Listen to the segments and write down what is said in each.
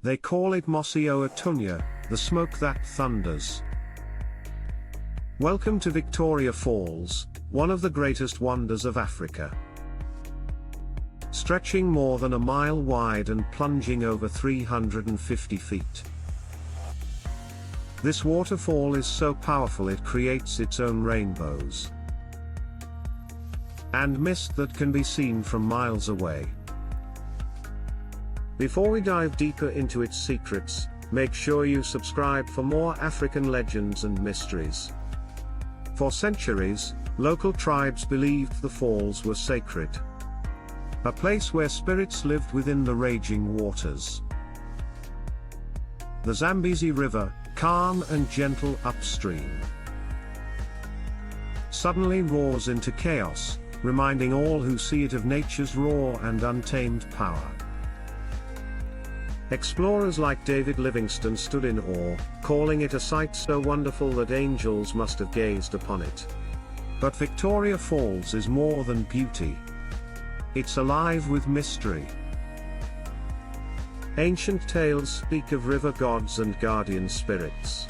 They call it Mosi-oa-Tunya, the smoke that thunders. Welcome to Victoria Falls, one of the greatest wonders of Africa. Stretching more than a mile wide and plunging over 350 feet. This waterfall is so powerful it creates its own rainbows and mist that can be seen from miles away. Before we dive deeper into its secrets, make sure you subscribe for more African legends and mysteries. For centuries, local tribes believed the falls were sacred. A place where spirits lived within the raging waters. The Zambezi River, calm and gentle upstream, suddenly roars into chaos, reminding all who see it of nature's raw and untamed power. Explorers like David Livingstone stood in awe, calling it a sight so wonderful that angels must have gazed upon it. But Victoria Falls is more than beauty. It's alive with mystery. Ancient tales speak of river gods and guardian spirits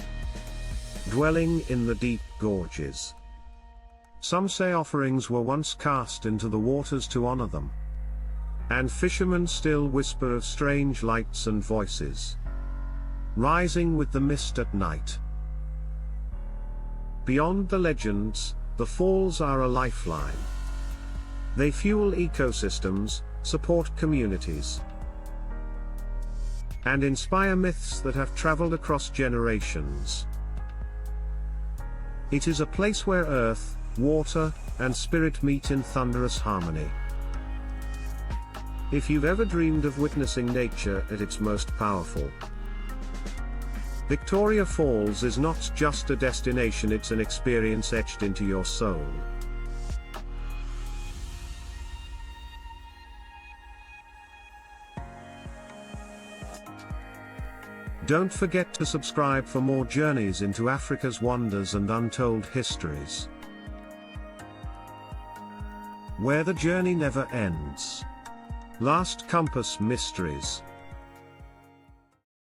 dwelling in the deep gorges. Some say offerings were once cast into the waters to honor them. And fishermen still whisper of strange lights and voices rising with the mist at night. Beyond the legends, the falls are a lifeline. They fuel ecosystems, support communities, and inspire myths that have traveled across generations. It is a place where earth, water, and spirit meet in thunderous harmony. If you've ever dreamed of witnessing nature at its most powerful, Victoria Falls is not just a destination, it's an experience etched into your soul. Don't forget to subscribe for more journeys into Africa's wonders and untold histories, where the journey never ends. Last Compass Mysteries.